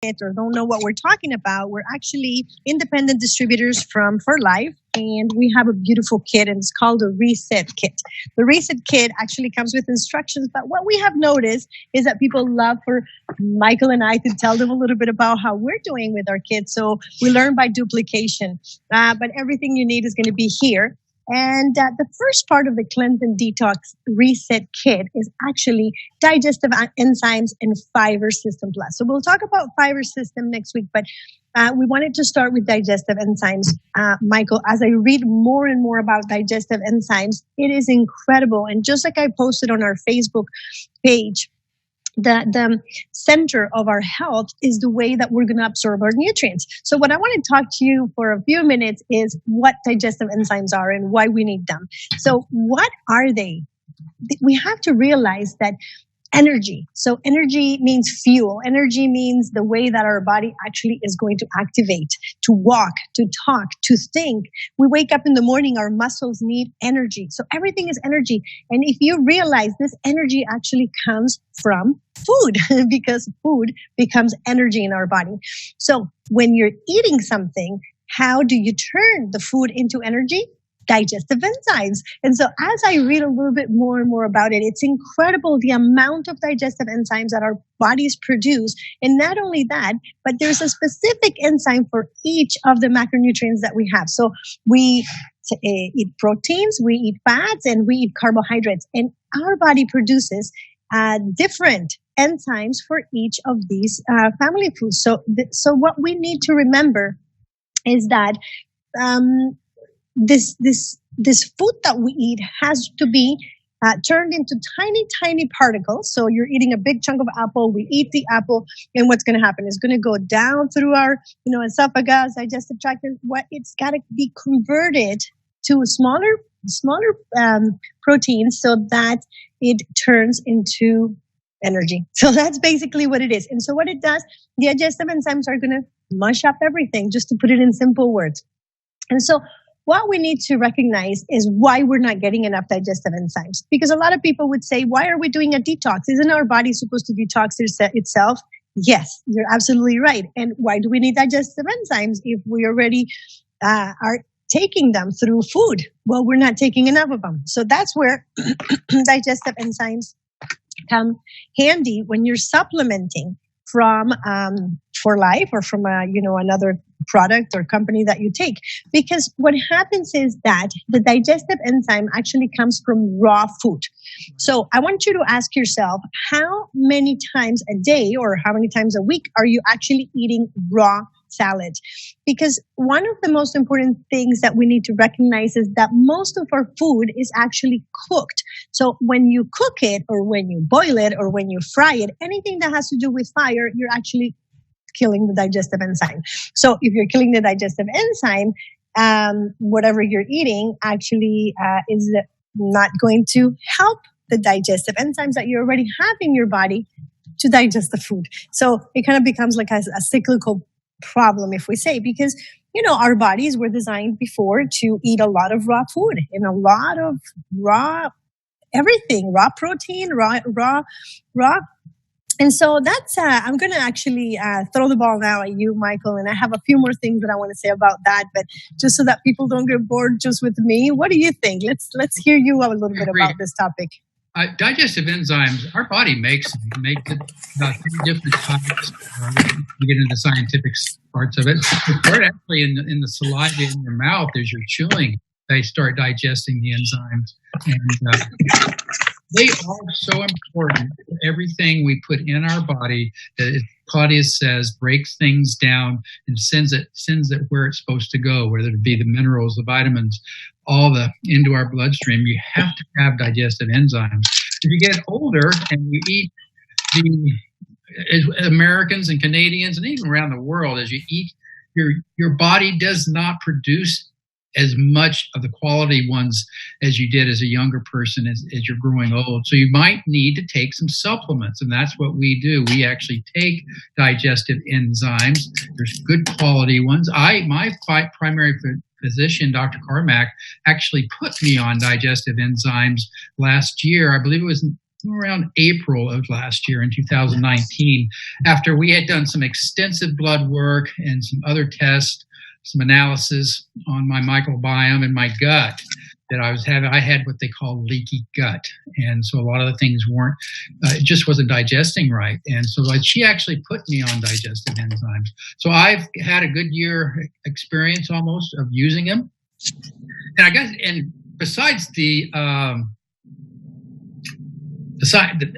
it or don't know what we're talking about, we're actually independent distributors from For Life, and we have a beautiful kit, and it's called a Reset Kit. The Reset Kit actually comes with instructions, but what we have noticed is that people love for Michael and I to tell them a little bit about how we're doing with our kids. So we learn by duplication, but everything you need is going to be here. And the first part of the Cleanse and Detox Reset Kit is actually Digestive Enzymes and Fiber System Plus. So we'll talk about Fiber System next week, but we wanted to start with Digestive Enzymes. Michael, as I read more and more about Digestive Enzymes, it is incredible. And just like I posted on our Facebook page, the center of our health is the way that we're going to absorb our nutrients. So what I want to talk to you for a few minutes is what digestive enzymes are and why we need them. So what are they? We have to realize that energy. So energy means fuel. Energy means the way that our body actually is going to activate, to walk, to talk, to think. We wake up in the morning, our muscles need energy. So everything is energy. And if you realize this energy actually comes from food, because food becomes energy in our body. So when you're eating something, how do you turn the food into energy? Digestive enzymes. And so as I read a little bit more and more about it, it's incredible the amount of digestive enzymes that our bodies produce. And not only that, but there's a specific enzyme for each of the macronutrients that we have. So we eat proteins, we eat fats, and we eat carbohydrates. And our body produces different enzymes for each of these family foods. So what we need to remember is that this food that we eat has to be turned into tiny particles. So you're eating a big chunk of apple. We eat the apple, and what's going to happen is going to go down through our, esophagus, digestive tract, and it's got to be converted to smaller proteins so that it turns into energy. So that's basically what it is. And so what it does, the digestive enzymes are going to mush up everything, just to put it in simple words. And so what we need to recognize is why we're not getting enough digestive enzymes. Because a lot of people would say, why are we doing a detox? Isn't our body supposed to detox itself? Yes, you're absolutely right. And why do we need digestive enzymes if we already are taking them through food? Well, we're not taking enough of them. So that's where digestive enzymes come handy when you're supplementing from For Life or from another product or company that you take. Because what happens is that the digestive enzyme actually comes from raw food. So I want you to ask yourself, how many times a day or how many times a week are you actually eating raw salad? Because one of the most important things that we need to recognize is that most of our food is actually cooked. So when you cook it or when you boil it or when you fry it, anything that has to do with fire, you're actually killing the digestive enzyme. So if you're killing the digestive enzyme, whatever you're eating actually is not going to help the digestive enzymes that you already have in your body to digest the food. So it kind of becomes like a cyclical problem, if we say, because our bodies were designed before to eat a lot of raw food and a lot of raw everything, raw protein, raw. And so that's, I'm going to actually throw the ball now at you, Michael, and I have a few more things that I want to say about that, but just so that people don't get bored just with me, what do you think? Let's hear you a little bit about this topic. Digestive enzymes, our body makes it about 3 different types. We get into the scientific parts of it. They're actually in the saliva in your mouth as you're chewing. They start digesting the enzymes. And they are so important for everything we put in our body. That Claudia says, breaks things down and sends it where it's supposed to go, whether it be the minerals, the vitamins, into our bloodstream. You have to have digestive enzymes. If you get older and you eat as Americans and Canadians and even around the world, as you eat, your body does not produce as much of the quality ones as you did as a younger person as you're growing old. So you might need to take some supplements, and that's what we do. We actually take digestive enzymes. There's good quality ones. My primary physician, Dr. Carmack, actually put me on digestive enzymes last year. I believe it was around April of last year in 2019, after we had done some extensive blood work and some other tests, some analysis on my microbiome and my gut that I was having. I had what they call leaky gut. And so a lot of the things weren't, it just wasn't digesting right. And so she actually put me on digestive enzymes. So I've had a good year experience almost of using them. And I guess, and besides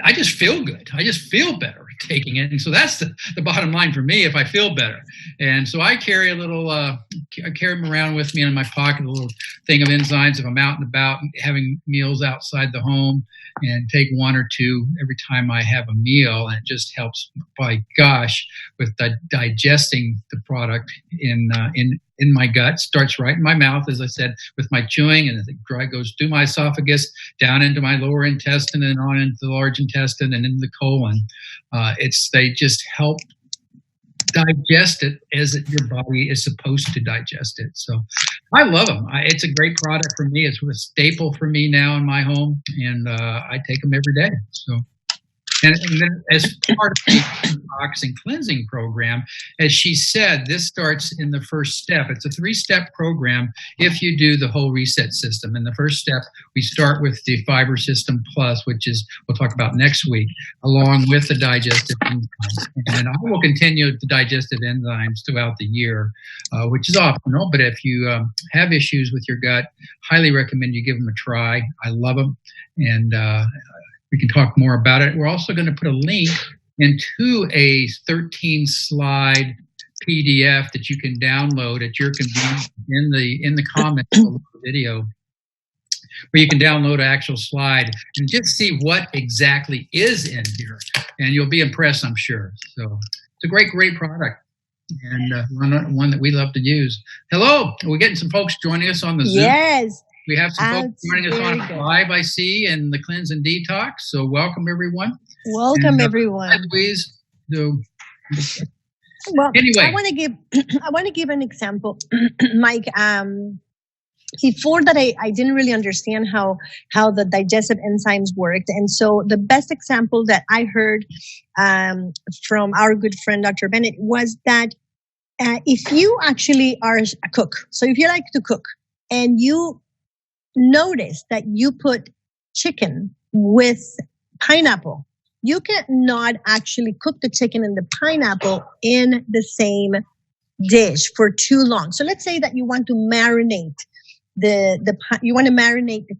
I just feel good. I just feel better taking it. And so that's the bottom line for me, if I feel better. And so I carry a little, I carry them around with me in my pocket, a little thing of enzymes if I'm out and about having meals outside the home, and take one or two every time I have a meal. And it just helps, by gosh, with digesting the product in my gut. Starts right in my mouth, as I said, with my chewing, and it goes through my esophagus, down into my lower intestine, and on into the large intestine and into the colon. They just help digest it as your body is supposed to digest it. So I love them. It's a great product for me. It's a staple for me now in my home, and I take them every day. So. And then as part of the detox and cleansing program, as she said, this starts in the first step. It's a 3-step program if you do the whole reset system. In the first step, we start with the Fiber System Plus, which is, we'll talk about next week, along with the digestive enzymes. And I will continue the digestive enzymes throughout the year, which is optional. But if you have issues with your gut, highly recommend you give them a try. I love them. And we can talk more about it. We're also going to put a link into a 13-slide PDF that you can download at your convenience in the comments of the video, where you can download an actual slide and just see what exactly is in here. And you'll be impressed, I'm sure. So it's a great product, and one that we love to use. Hello, we're getting some folks joining us on the Zoom. Yes. We have some folks joining us on live, I see, in the Cleanse and Detox. So welcome, everyone. Welcome, everyone. Please do. Well, anyway, I want to give an example, Mike. Before that, I didn't really understand how the digestive enzymes worked, and so the best example that I heard from our good friend Dr. Bennett was that if you actually are a cook, so if you like to cook and you notice that you put chicken with pineapple, you cannot actually cook the chicken and the pineapple in the same dish for too long. So let's say that you want to marinate the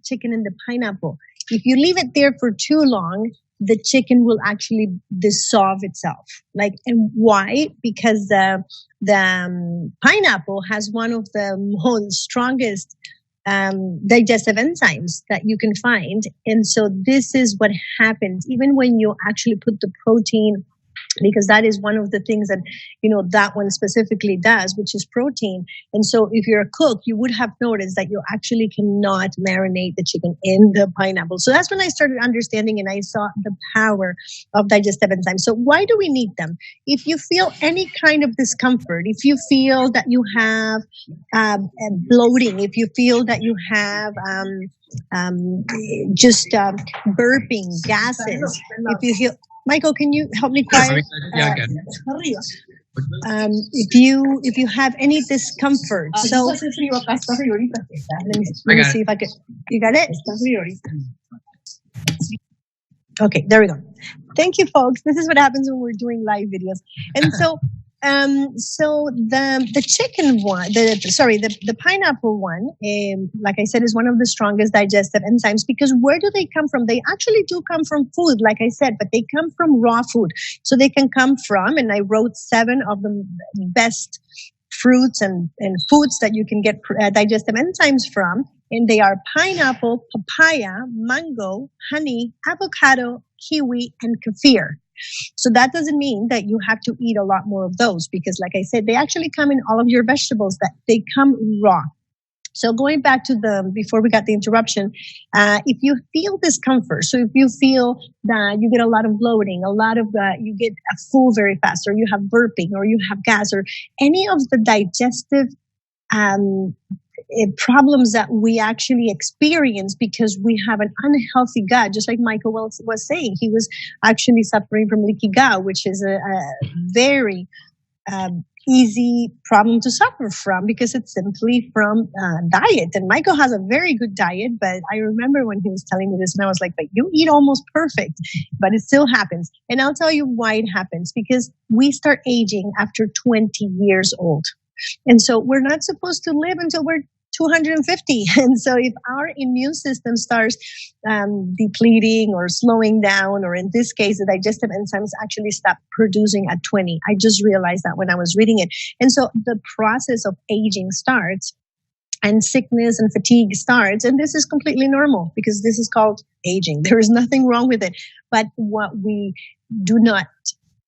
chicken and the pineapple. If you leave it there for too long, the chicken will actually dissolve itself. And why? Because the pineapple has one of the most strongest digestive enzymes that you can find. And so this is what happens even when you actually put the protein, because that is one of the things that, that one specifically does, which is protein. And so if you're a cook, you would have noticed that you actually cannot marinate the chicken in the pineapple. So that's when I started understanding and I saw the power of digestive enzymes. So why do we need them? If you feel any kind of discomfort, if you feel that you have bloating, if you feel that you have burping, gases, if you feel... Michael, can you help me quiet? Yeah, I got it. If you have any discomfort, so let me see if I can. You got it? Okay, there we go. Thank you, folks. This is what happens when we're doing live videos. And so, the chicken one, the pineapple one, like I said, is one of the strongest digestive enzymes, because where do they come from? They actually do come from food, like I said, but they come from raw food. So they can come from, and I wrote 7 of the best fruits and foods that you can get digestive enzymes from. And they are pineapple, papaya, mango, honey, avocado, kiwi, and kefir. So that doesn't mean that you have to eat a lot more of those, because like I said, they actually come in all of your vegetables, that they come raw. So going back to before we got the interruption, if you feel discomfort, so if you feel that you get a lot of bloating, you get full very fast, or you have burping, or you have gas, or any of the digestive problems that we actually experience because we have an unhealthy gut. Just like Michael was saying, he was actually suffering from leaky gut, which is a very easy problem to suffer from because it's simply from diet. And Michael has a very good diet, but I remember when he was telling me this and I was like, but you eat almost perfect, but it still happens. And I'll tell you why it happens, because we start aging after 20 years old. And so we're not supposed to live until we're 250. And so if our immune system starts depleting or slowing down, or in this case, the digestive enzymes actually stop producing at 20. I just realized that when I was reading it. And so the process of aging starts, and sickness and fatigue starts. And this is completely normal because this is called aging. There is nothing wrong with it. But what we do not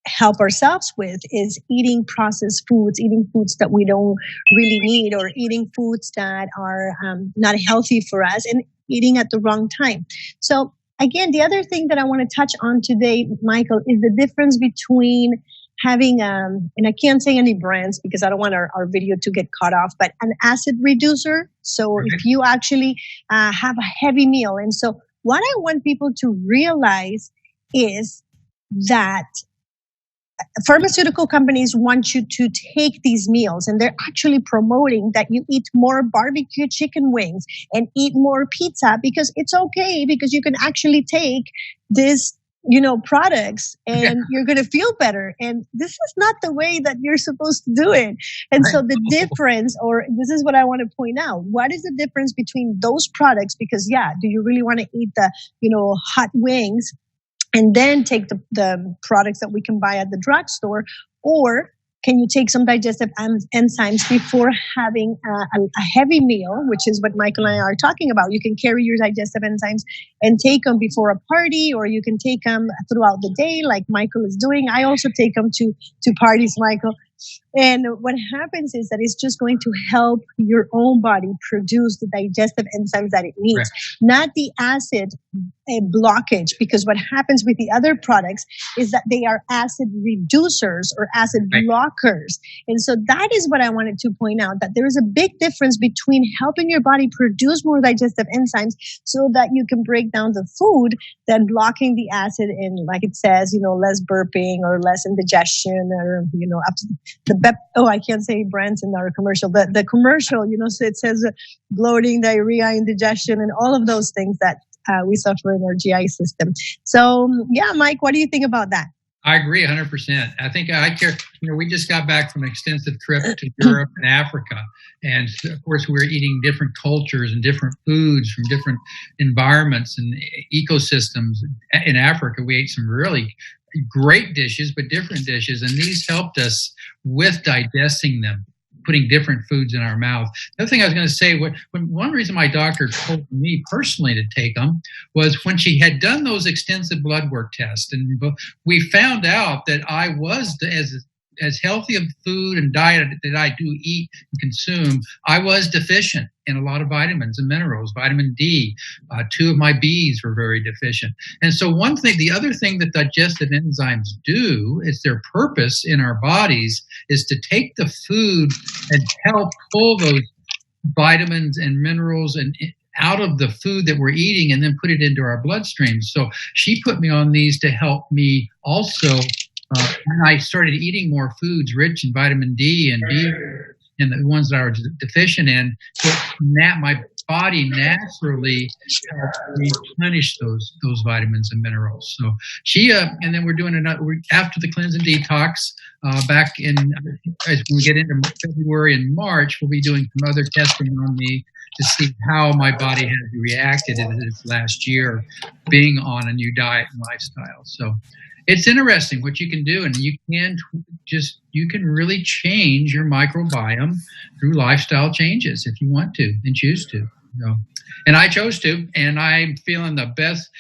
help ourselves with is eating processed foods, eating foods that we don't really need, or eating foods that are not healthy for us, and eating at the wrong time. So again, the other thing that I want to touch on today, Michael, is the difference between having, and I can't say any brands because I don't want our video to get cut off, but an acid reducer. So if you actually have a heavy meal. And so what I want people to realize is that pharmaceutical companies want you to take these meals, and they're actually promoting that you eat more barbecue chicken wings and eat more pizza because it's okay, because you can actually take this, products and you're going to feel better. And this is not the way that you're supposed to do it. And so the difference, or this is what I want to point out, what is the difference between those products? Because do you really want to eat the, hot wings and then take the products that we can buy at the drugstore? Or can you take some digestive enzymes before having a heavy meal, which is what Michael and I are talking about? You can carry your digestive enzymes and take them before a party, or you can take them throughout the day like Michael is doing. I also take them to parties, Michael. And what happens is that it's just going to help your own body produce the digestive enzymes that it needs, not the acid blockage. Because what happens with the other products is that they are acid reducers or acid blockers. And so that is what I wanted to point out, that there is a big difference between helping your body produce more digestive enzymes so that you can break down the food than blocking the acid in, like it says, less burping or less indigestion, or, up to I can't say brands in our commercial, but the commercial, so it says bloating, diarrhea, indigestion, and all of those things that we suffer in our GI system. So, Mike, what do you think about that? I agree 100%. I think we just got back from an extensive trip to Europe and Africa. And of course, we're eating different cultures and different foods from different environments and ecosystems. In Africa, we ate some really great dishes, but different dishes. And these helped us with digesting them, putting different foods in our mouth. The other thing I was going to say, one reason my doctor told me personally to take them was when she had done those extensive blood work tests, and we found out that I was, as healthy of food and diet that I do eat and consume, I was deficient in a lot of vitamins and minerals, vitamin D. 2 of my Bs were very deficient. And so the other thing that digestive enzymes do, is their purpose in our bodies is to take the food and help pull those vitamins and minerals and out of the food that we're eating and then put it into our bloodstream. So she put me on these to help me also. And I started eating more foods rich in vitamin D and B, and the ones that I was deficient in. So my body naturally replenish those vitamins and minerals. So she, and then we're doing after the cleanse and detox. Back in, as we get into February and March, we'll be doing some other testing on me to see how my body has reacted in this last year being on a new diet and lifestyle. So it's interesting what you can do, and you can really change your microbiome through lifestyle changes if you want to and choose to. And I chose to, and I'm feeling the best.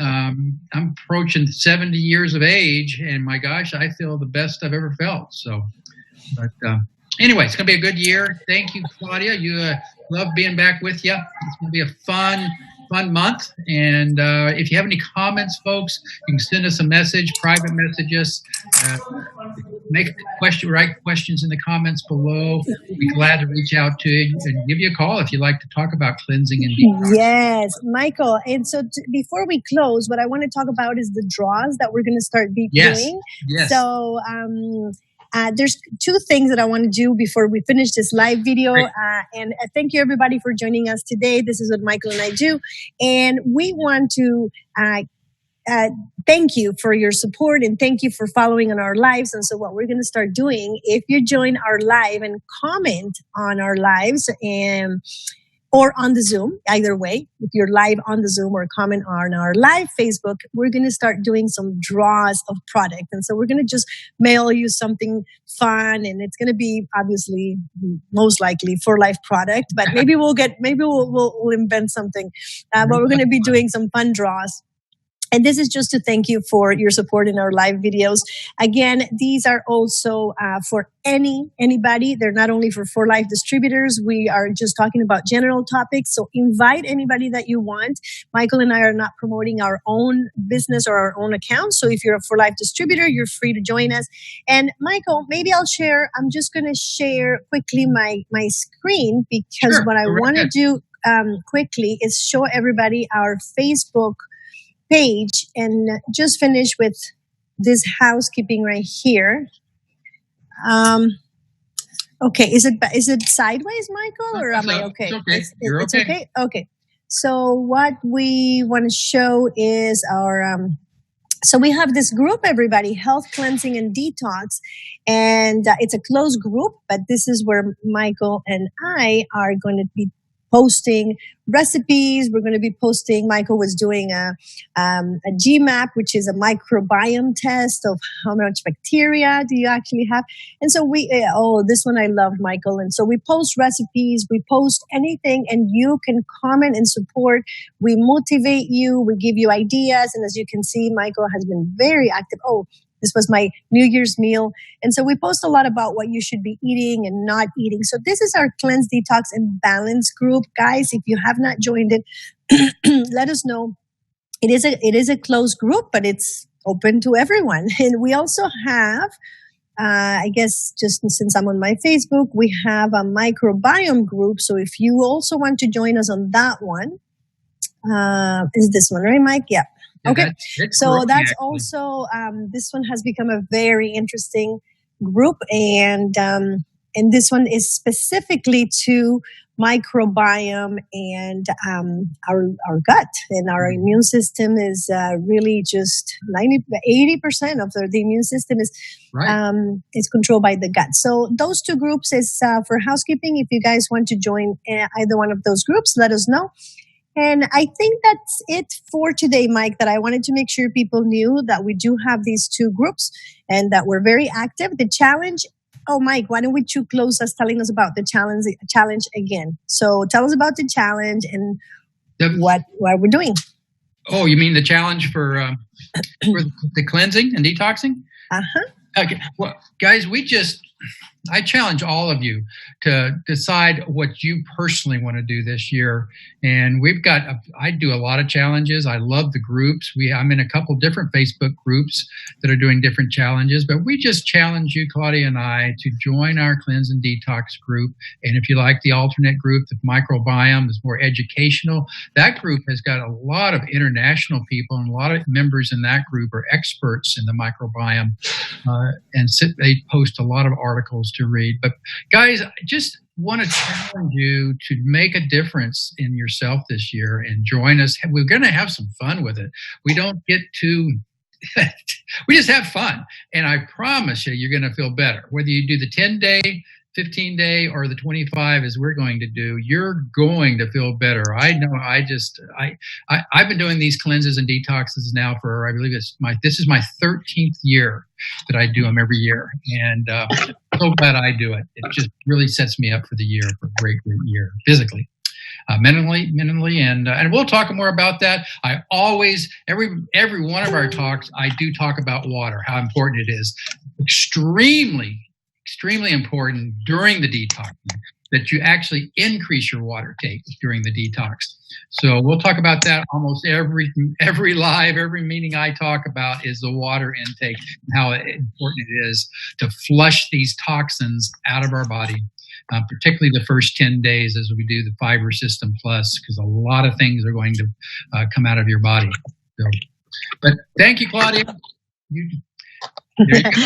I'm approaching 70 years of age, and my gosh, I feel the best I've ever felt. So, but anyway, it's going to be a good year. Thank you, Claudia. You love being back with you. It's going to be a fun fun month. And if you have any comments, folks, you can send us a message, private message us. Write questions in the comments below. We'll be glad to reach out to you and give you a call if you'd like to talk about cleansing and detox. Yes, Michael. And so before we close, what I want to talk about is the draws that we're going to start doing. Yes. So there's two things that I want to do before we finish this live video. And thank you, everybody, for joining us today. This is what Michael and I do. And we want to thank you for your support and thank you for following on our lives. And so what we're going to start doing, if you join our live and comment on our lives or on the Zoom, either way, if you're live on the Zoom or comment on our live Facebook, we're going to start doing some draws of product. And so we're going to just mail you something fun, and it's going to be obviously most likely For Life product, but maybe we'll invent something. But we're going to be doing some fun draws. And this is just to thank you for your support in our live videos. Again, these are also for anybody. They're not only for Life distributors. We are just talking about general topics. So invite anybody that you want. Michael and I are not promoting our own business or our own account. So if you're a For Life distributor, you're free to join us. And Michael, maybe I'm just going to share quickly my screen, because what I want to do quickly is show everybody our Facebook page and just finish with this housekeeping right here. Okay, is it sideways, Michael, or am I okay? It's okay. Okay. So what we want to show is our so we have this group, everybody, Health, Cleansing, and Detox, and it's a closed group, but this is where Michael and I are going to be posting recipes. We're going to be posting. Michael was doing a GMAP, which is a microbiome test of how much bacteria do you actually have. And so this one I love, Michael. And so we post recipes, we post anything, and you can comment and support. We motivate you, we give you ideas. And as you can see, Michael has been very active. This was my New Year's meal. And so we post a lot about what you should be eating and not eating. So this is our Cleanse, Detox, and Balance group. Guys, if you have not joined it, let us know. It is a closed group, but it's open to everyone. And we also have, I guess, just since I'm on my Facebook, we have a microbiome group. So if you also want to join us on that one, is this one, right, Mike? Yeah. Okay, so that's also, this one has become a very interesting group, and this one is specifically to microbiome and our gut, and our immune system is really just 80% of the immune system is controlled by the gut. So those two groups is for housekeeping. If you guys want to join either one of those groups, let us know. And I think that's it for today, Mike, that I wanted to make sure people knew that we do have these two groups and that we're very active. The challenge, Mike, why don't we close us telling us about the challenge again? So tell us about the challenge and what we're doing. Oh, you mean the challenge for the cleansing and detoxing? Uh-huh. Okay. Well, guys, I challenge all of you to decide what you personally want to do this year. And I do a lot of challenges. I love the groups. I'm in a couple different Facebook groups that are doing different challenges, but we just challenge you, Claudia and I, to join our Cleanse and Detox group. And if you like the alternate group, the microbiome is more educational. That group has got a lot of international people, and a lot of members in that group are experts in the microbiome, they post a lot of articles to read. But guys, I just want to challenge you to make a difference in yourself this year and join us. We're going to have some fun with it. We don't get too we just have fun, and I promise you're going to feel better. Whether you do the 10-day, 15-day, or the 25, as we're going to do, you're going to feel better. I know. I've been doing these cleanses and detoxes now for, I believe this is my 13th year that I do them every year, and so glad I do it. It just really sets me up for the year, for a great year, physically, mentally, and we'll talk more about that. I always, every one of our talks, I do talk about water, how important it is. Extremely extremely important during the detox that you actually increase your water take during the detox. So we'll talk about that almost every meeting I talk about is the water intake and how important it is to flush these toxins out of our body, particularly the first 10 days as we do the Fiber System Plus, because a lot of things are going to come out of your body. So, but thank you, Claudia. There you go.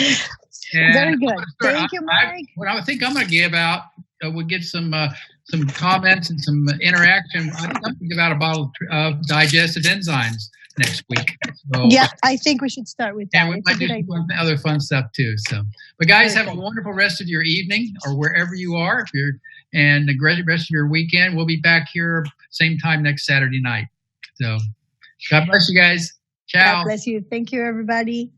And very good. Thank you, Mike. What I think I'm going to give out, we'll get some comments and some interaction. I think I'm going to give out a bottle of Digestive Enzymes next week. So, yeah, I think we should start with that. And we might do some other fun stuff too. So, but guys, have a wonderful rest of your evening or wherever you are. And the great rest of your weekend. We'll be back here same time next Saturday night. So, God bless you guys. Ciao. God bless you. Thank you, everybody.